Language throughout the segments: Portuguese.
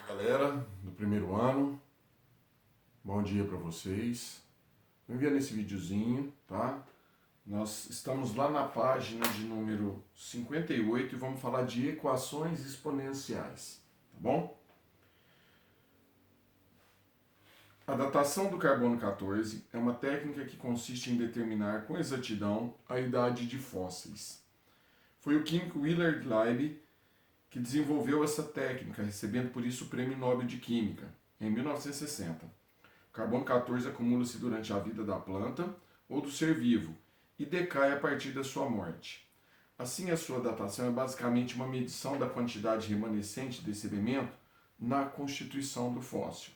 Galera do primeiro ano, bom dia para vocês. Bem-vindo nesse videozinho, tá? Nós estamos lá na página de número 58 e vamos falar de equações exponenciais, tá bom? A datação do carbono 14 é uma técnica que consiste em determinar com exatidão a idade de fósseis. Foi o químico Willard Libby que desenvolveu essa técnica, recebendo por isso o Prêmio Nobel de Química, em 1960. O carbono 14 acumula-se durante a vida da planta ou do ser vivo e decai a partir da sua morte. Assim, a sua datação é basicamente uma medição da quantidade remanescente desse elemento na constituição do fóssil.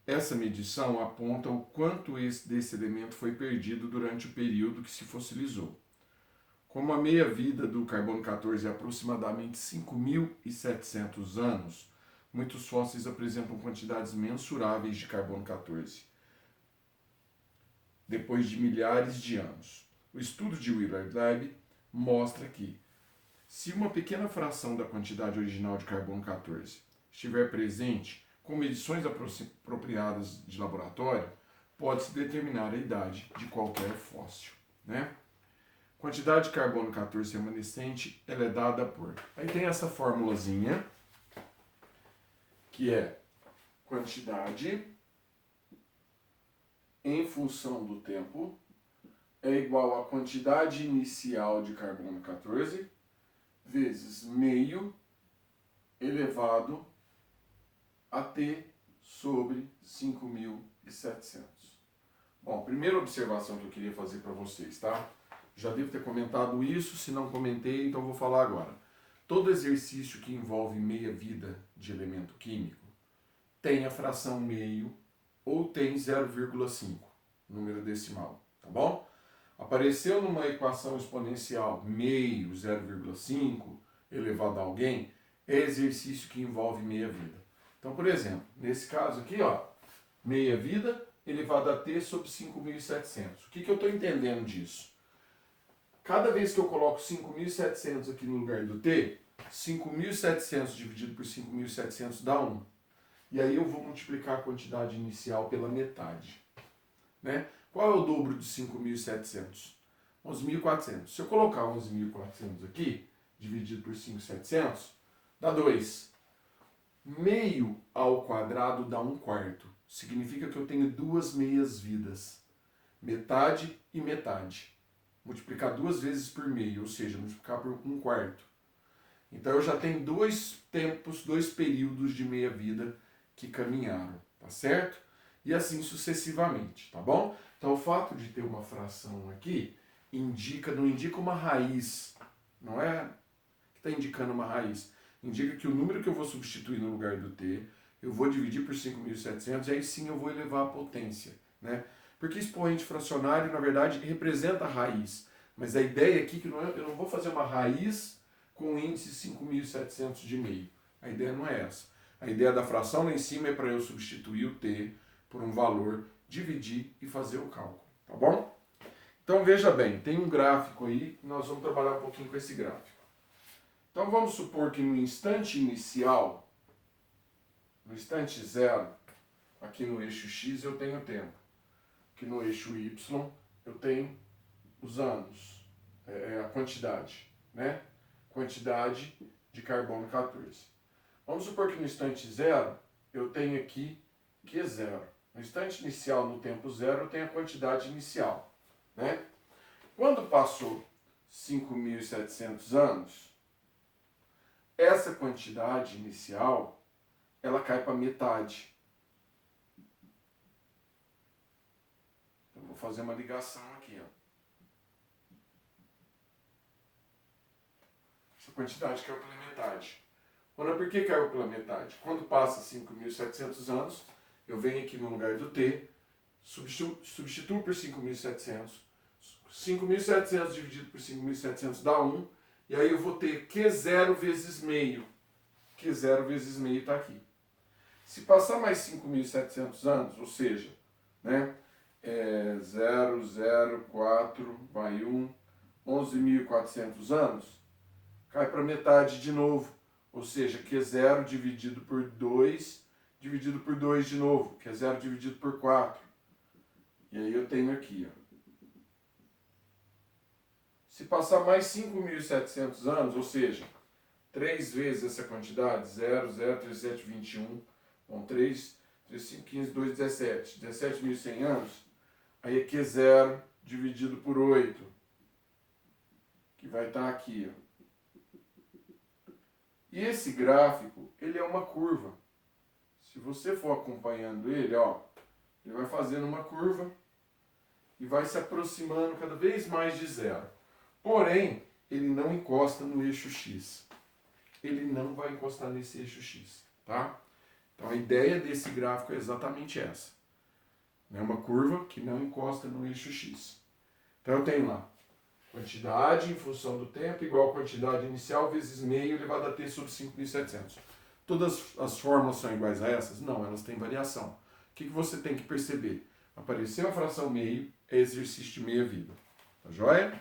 Essa medição aponta o quanto desse elemento foi perdido durante o período que se fossilizou. Como a meia-vida do carbono 14 é aproximadamente 5.700 anos, muitos fósseis apresentam quantidades mensuráveis de carbono 14, depois de milhares de anos. O estudo de Willard Libby mostra que, se uma pequena fração da quantidade original de carbono 14 estiver presente com medições apropriadas de laboratório, pode-se determinar a idade de qualquer fóssil, né? Quantidade de carbono 14 remanescente, ela é dada por... Aí tem essa formulazinha, que é quantidade em função do tempo é igual a quantidade inicial de carbono 14 vezes meio elevado a T sobre 5.700. Bom, primeira observação que eu queria fazer para vocês, tá? Já devo ter comentado isso, se não comentei, então vou falar agora. Todo exercício que envolve meia-vida de elemento químico tem a fração meio ou tem 0,5, número decimal, tá bom? Apareceu numa equação exponencial meio, 0,5, elevado a alguém, é exercício que envolve meia-vida. Então, por exemplo, nesse caso aqui, ó, meia-vida elevado a t sobre 5.700. O que eu estou entendendo disso? Cada vez que eu coloco 5.700 aqui no lugar do t, 5.700 dividido por 5.700 dá 1. E aí eu vou multiplicar a quantidade inicial pela metade, né? Qual é o dobro de 5.700? 11.400. Se eu colocar 11.400 aqui, dividido por 5.700, dá 2. Meio ao quadrado dá 1/4. Significa que eu tenho duas meias vidas. Metade e metade. Multiplicar 2 vezes por meio, ou seja, multiplicar por 1/4. Então eu já tenho dois tempos, dois períodos de meia-vida que caminharam, tá certo? E assim sucessivamente, tá bom? Então o fato de ter uma fração aqui não indica uma raiz, não é que está indicando uma raiz. Indica que o número que eu vou substituir no lugar do t, eu vou dividir por 5.700 e aí sim eu vou elevar a potência, né? Porque expoente fracionário, na verdade, representa a raiz. Mas a ideia aqui é que eu não vou fazer uma raiz com o índice 5.700 de meio. A ideia não é essa. A ideia da fração lá em cima é para eu substituir o t por um valor, dividir e fazer o cálculo. Tá bom? Então veja bem, tem um gráfico aí, nós vamos trabalhar um pouquinho com esse gráfico. Então vamos supor que no instante inicial, no instante zero, aqui no eixo x eu tenho tempo. Que no eixo Y eu tenho os anos, a quantidade, né? Quantidade de carbono 14. Vamos supor que no instante zero eu tenho aqui Q0. No instante inicial, no tempo zero, eu tenho a quantidade inicial, né? Quando passou 5.700 anos, essa quantidade inicial, ela cai para metade. Vou fazer uma ligação aqui, ó. Essa quantidade caiu pela metade. Ora, por que caiu pela metade? Quando passa 5.700 anos, eu venho aqui no lugar do t, substituo por 5.700. 5.700 dividido por 5.700 dá 1. E aí eu vou ter Q0 vezes meio. Q0 vezes meio está aqui. Se passar mais 5.700 anos, ou seja, né? 0, 0, 4, vai 1, 11.400 anos, cai para metade de novo, ou seja, Q0 dividido por 2, dividido por 2 de novo, Q0 dividido por 4. E aí eu tenho aqui, ó. Se passar mais 5.700 anos, ou seja, 3 vezes essa quantidade, 0, 0, 3, 7, 21, bom, 3, 3, 5, 15, 2, 17, 17.100 anos, aí é Q0 dividido por 8, que vai estar aqui, ó. E esse gráfico, ele é uma curva. Se você for acompanhando ele, ó, ele vai fazendo uma curva e vai se aproximando cada vez mais de zero. Porém, ele não encosta no eixo X. Ele não vai encostar nesse eixo X, tá? Então a ideia desse gráfico é exatamente essa. É uma curva que não encosta no eixo X. Então eu tenho lá quantidade em função do tempo igual a quantidade inicial vezes meio elevado a t sobre 5.700. Todas as fórmulas são iguais a essas? Não, elas têm variação. O que você tem que perceber? Apareceu a fração meio, é exercício de meia-vida. Tá joia?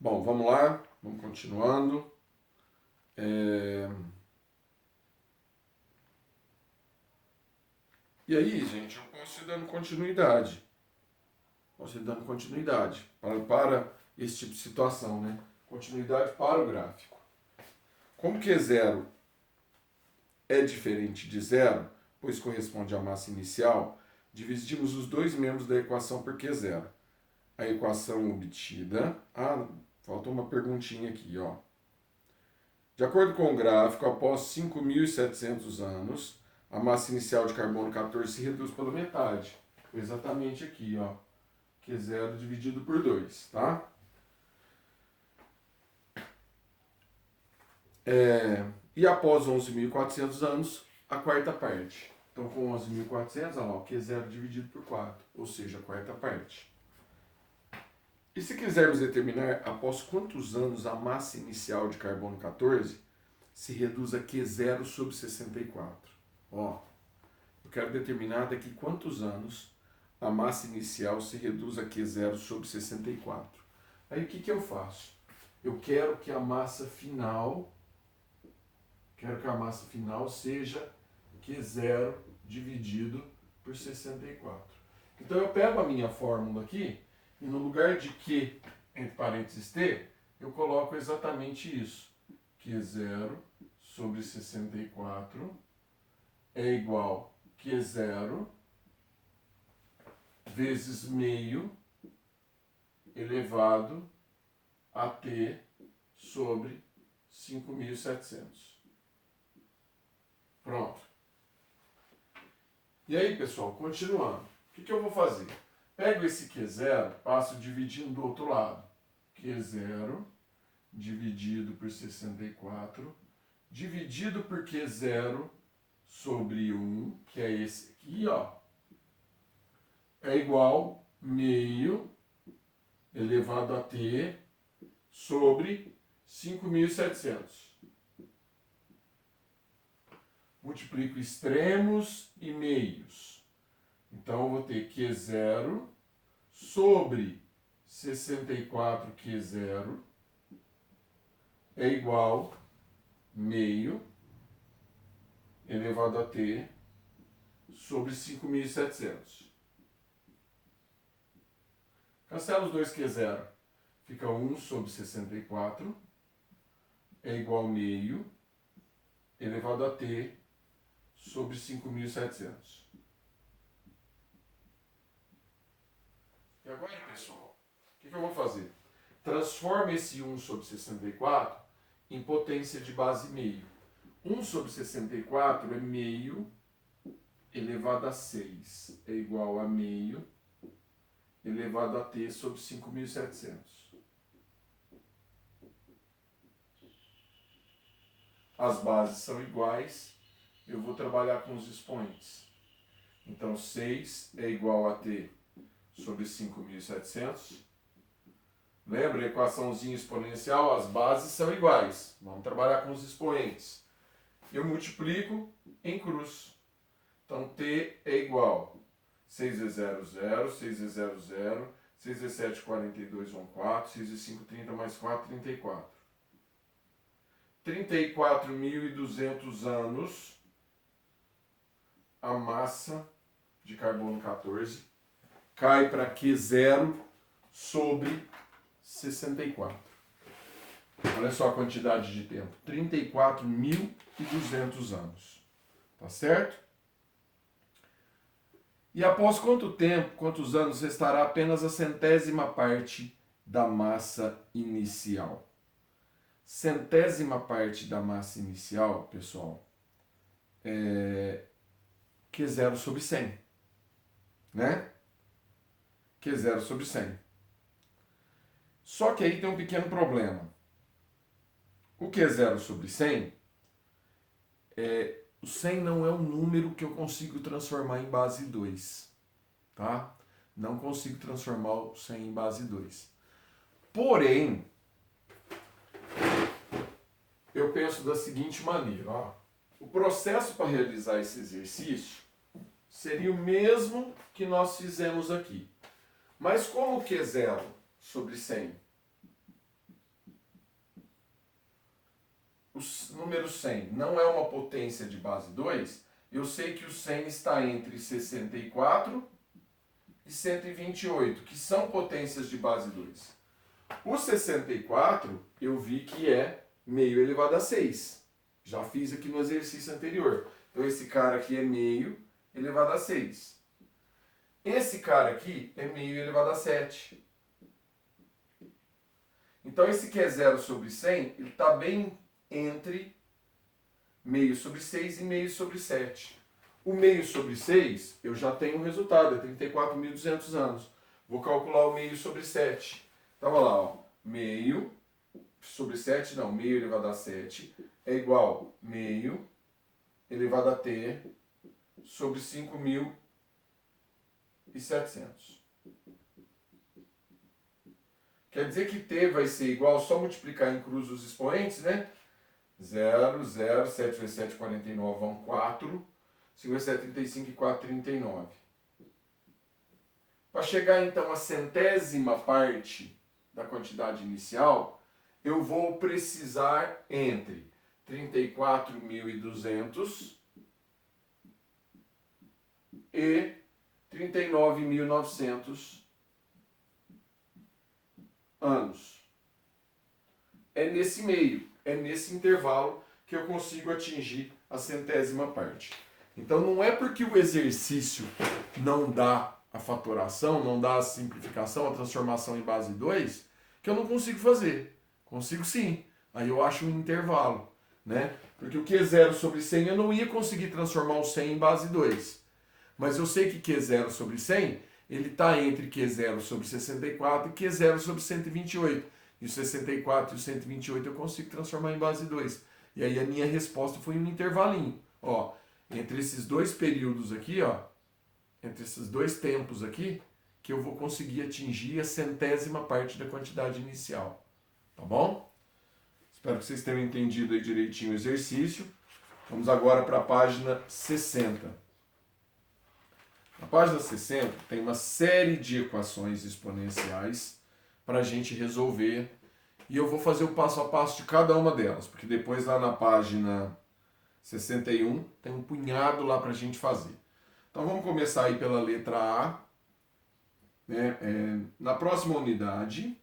Bom, vamos lá, vamos continuando. E aí, gente, eu posso ir dando continuidade. Posso ir dando continuidade para esse tipo de situação, né? Continuidade para o gráfico. Como Q0 é diferente de zero, pois corresponde à massa inicial, dividimos os dois membros da equação por Q0. A equação obtida... Ah, faltou uma perguntinha aqui, ó. De acordo com o gráfico, após 5.700 anos, a massa inicial de carbono 14 se reduz pela metade. Exatamente aqui, ó. Q0 dividido por 2, tá? E após 11.400 anos, a quarta parte. Então, com 11.400, olha lá, ó, Q0 dividido por 4, ou seja, a quarta parte. E se quisermos determinar após quantos anos a massa inicial de carbono 14 se reduz a Q0 sobre 64. Ó, eu quero determinar daqui quantos anos a massa inicial se reduz a Q0 sobre 64. Aí o que eu faço? Eu quero que a massa final, seja Q0 dividido por 64. Então eu pego a minha fórmula aqui e no lugar de Q, entre parênteses T, eu coloco exatamente isso. Q0 sobre 64 é igual a Q0 vezes meio elevado a T sobre 5.700. Pronto. E aí, pessoal, continuando. O que eu vou fazer? Pego esse Q0, passo dividindo do outro lado. Q0 dividido por 64, dividido por Q0 sobre 1, que é esse aqui, ó, é igual meio elevado a T sobre 5.700. Multiplico extremos e meios. Então, eu vou ter Q0 sobre 64 Q0 é igual meio elevado a T sobre 5.700. Cancela os dois Q0. Fica 1 sobre 64 é igual meio elevado a T sobre 5.700. E agora, pessoal, o que eu vou fazer? Transforma esse 1 sobre 64 em potência de base meio. 1 sobre 64 é meio elevado a 6. É igual a meio elevado a T sobre 5.700. As bases são iguais. Eu vou trabalhar com os expoentes. Então, 6 é igual a T sobre 5.700. Lembra a equaçãozinha exponencial? As bases são iguais. Vamos trabalhar com os expoentes. Eu multiplico em cruz. Então, T é igual 6 vezes 0, 0, 6 vezes 0, 0, 6 vezes 7, 42, 1, 4, 6 vezes 5, 30, mais 4, 34. 34.200 anos a massa de carbono 14 cai para Q0 sobre 64. Olha só a quantidade de tempo. 34.200 anos. Tá certo? E após quanto tempo, quantos anos, restará apenas a 100ª parte da massa inicial? 100ª parte da massa inicial, pessoal, é Q0 sobre 100. Né? Q0 sobre 100. Só que aí tem um pequeno problema. O Q0 sobre 100, o 100 não é um número que eu consigo transformar em base 2. Tá? Não consigo transformar o 100 em base 2. Porém, eu penso da seguinte maneira. Ó, o processo para realizar esse exercício seria o mesmo que nós fizemos aqui. Mas como o Q0 sobre 100, o número 100 não é uma potência de base 2, eu sei que o 100 está entre 64 e 128, que são potências de base 2. O 64 eu vi que é meio elevado a 6. Já fiz aqui no exercício anterior. Então esse cara aqui é meio elevado a 6. Esse cara aqui é meio elevado a 7. Então esse Q0 sobre 100, ele está bem entre meio sobre 6 e meio sobre 7. O meio sobre 6, eu já tenho um resultado, é 34.200 anos. Vou calcular o meio sobre 7. Então, olha lá, ó, meio sobre 7, não, meio elevado a 7 é igual a meio elevado a t sobre 5.700. Quer dizer que t vai ser igual, só multiplicar em cruz os expoentes, né? 0, 0, 7 vezes 7, 49, vão 4. 5 vezes 7, 35 e 4, 39. Para chegar então à 100ª parte da quantidade inicial, eu vou precisar entre 34.200 e 39.900 anos. É nesse meio, é nesse intervalo que eu consigo atingir a 100ª parte. Então não é porque o exercício não dá a fatoração, não dá a simplificação, a transformação em base 2, que eu não consigo fazer. Consigo sim. Aí eu acho um intervalo, né? Porque o Q0 sobre 100 eu não ia conseguir transformar o 100 em base 2. Mas eu sei que Q0 sobre 100, ele está entre Q0 sobre 64 e Q0 sobre 128. E o 64 e o 128 eu consigo transformar em base 2. E aí a minha resposta foi um intervalinho. Ó, entre esses dois períodos aqui, ó, entre esses dois tempos aqui, que eu vou conseguir atingir a 100ª parte da quantidade inicial. Tá bom? Espero que vocês tenham entendido aí direitinho o exercício. Vamos agora para a página 60. Na página 60 tem uma série de equações exponenciais para a gente resolver. E eu vou fazer o passo a passo de cada uma delas, porque depois lá na página 61 tem um punhado lá para a gente fazer. Então vamos começar aí pela letra A. Na próxima unidade,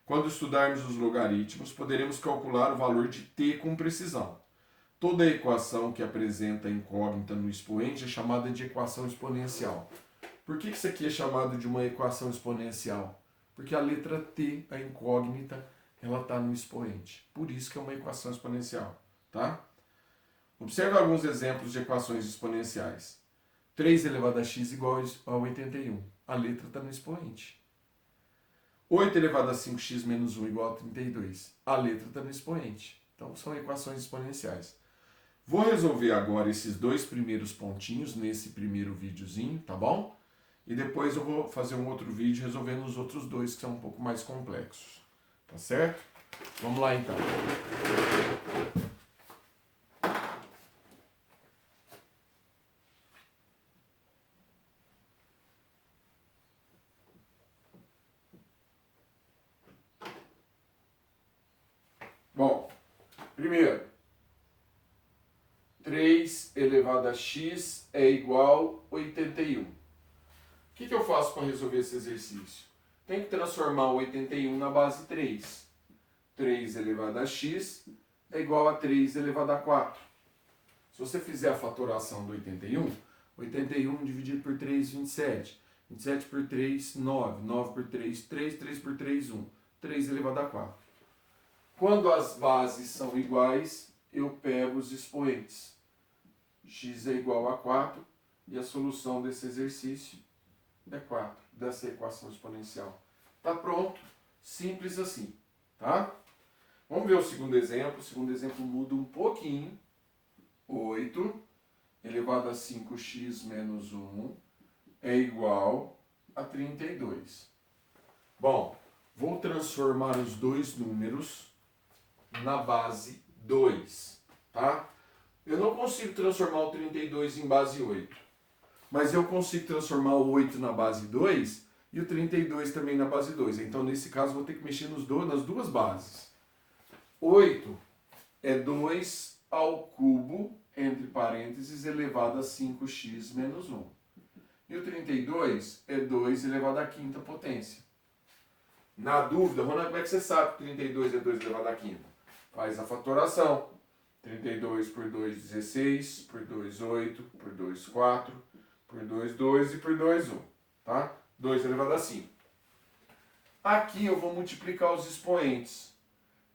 quando estudarmos os logaritmos, poderemos calcular o valor de t com precisão. Toda equação que apresenta incógnita no expoente é chamada de equação exponencial. Por que isso aqui é chamado de uma equação exponencial? Porque a letra t, a incógnita, ela está no expoente. Por isso que é uma equação exponencial. Tá? Observe alguns exemplos de equações exponenciais. 3 elevado a x igual a 81. A letra está no expoente. 8 elevado a 5x menos 1 igual a 32. A letra está no expoente. Então são equações exponenciais. Vou resolver agora esses dois primeiros pontinhos nesse primeiro videozinho, tá bom? E depois eu vou fazer um outro vídeo resolvendo os outros dois que são um pouco mais complexos. Tá certo? Vamos lá então. Bom, Primeiro, 3 elevado a x é igual a 81. O que eu faço para resolver esse exercício? Tem que transformar o 81 na base 3. 3 elevado a x é igual a 3 elevado a 4. Se você fizer a fatoração do 81, 81 dividido por 3, 27. 27 por 3, 9. 9 por 3, 3. 3 por 3, 1. 3 elevado a 4. Quando as bases são iguais, eu pego os expoentes. X é igual a 4 e a solução desse exercício é 4, dessa equação exponencial. Tá pronto? Simples assim, tá? Vamos ver o segundo exemplo. O segundo exemplo muda um pouquinho. 8 elevado a 5x menos 1 é igual a 32. Bom, vou transformar os dois números na base 2, tá? Eu não consigo transformar o 32 em base 8, mas eu consigo transformar o 8 na base 2 e o 32 também na base 2. Então, nesse caso, vou ter que mexer nas duas bases. 8 é 2 ao cubo, entre parênteses, elevado a 5x menos 1. E o 32 é 2 elevado à quinta potência. Na dúvida, Ronaldo, como é que você sabe que 32 é 2 elevado à quinta? Faz a fatoração. 32 por 2, 16, por 2, 8, por 2, 4, por 2, 2 e por 2, 1. Tá? 2 elevado a 5. Aqui eu vou multiplicar os expoentes.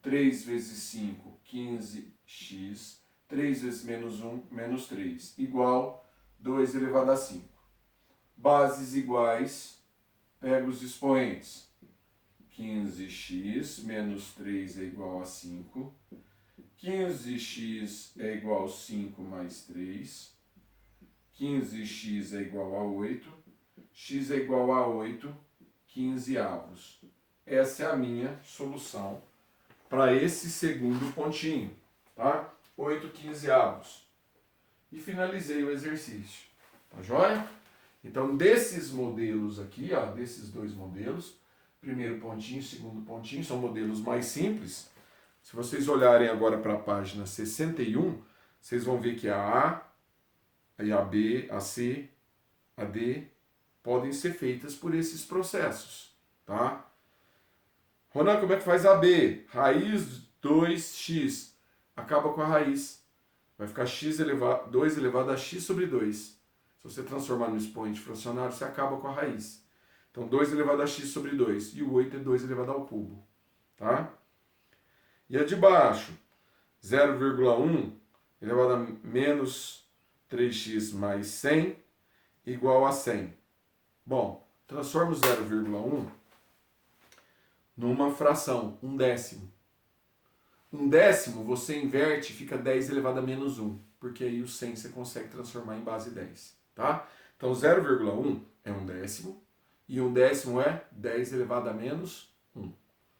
3 vezes 5, 15x. 3 vezes menos 1, menos 3. Igual 2 elevado a 5. Bases iguais, pego os expoentes. 15x menos 3 é igual a 5. 15x é igual a 5 mais 3. 15x é igual a 8. X é igual a 8, 15avos. Essa é a minha solução para esse segundo pontinho, tá? 8 15avos. E finalizei o exercício. Tá joia? Então, desses modelos aqui, ó, desses dois modelos, primeiro pontinho, segundo pontinho, são modelos mais simples. Se vocês olharem agora para a página 61, vocês vão ver que a A B, a C, a D podem ser feitas por esses processos, tá? Ronan, como é que faz a B? Raiz 2x. Acaba com a raiz. Vai ficar 2 elevado a x sobre 2. Se você transformar no expoente fracionário, você acaba com a raiz. Então, 2 elevado a x sobre 2. E o 8 é 2 elevado ao cubo. Tá? E a de baixo, 0,1 elevado a menos 3x mais 100 igual a 100. Bom, transforma o 0,1 numa fração, 1/10. 1/10 você inverte e fica 10 elevado a menos 1, porque aí o 100 você consegue transformar em base 10, tá? Então 0,1 é 1/10 e 1/10 é 10 elevado a menos 1,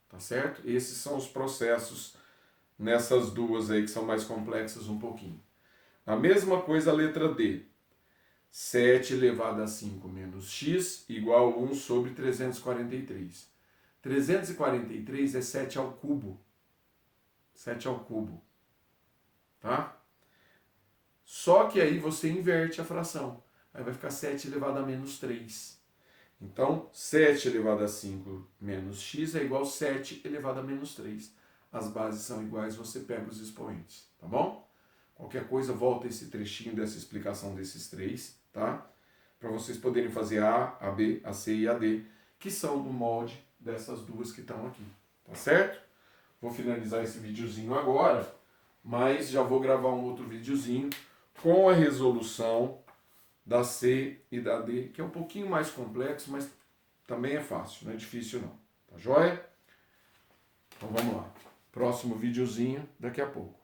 tá certo? Esses são os processos nessas duas aí que são mais complexas um pouquinho. A mesma coisa a letra D. 7 elevado a 5 menos x igual a 1 sobre 343. 343 é 7 ao cubo. 7 ao cubo. Tá? Só que aí você inverte a fração. Aí vai ficar 7 elevado a menos 3. Então, 7 elevado a 5 menos x é igual a 7 elevado a menos 3. As bases são iguais, você pega os expoentes. Tá bom? Qualquer coisa, volta esse trechinho dessa explicação desses três, tá? Para vocês poderem fazer a B, a C e a D, que são do molde dessas duas que estão aqui. Tá certo? Vou finalizar esse videozinho agora, mas já vou gravar um outro videozinho com a resolução da C e da D, que é um pouquinho mais complexo, mas também é fácil, não é difícil não. Tá joia? Então vamos lá. Próximo videozinho daqui a pouco.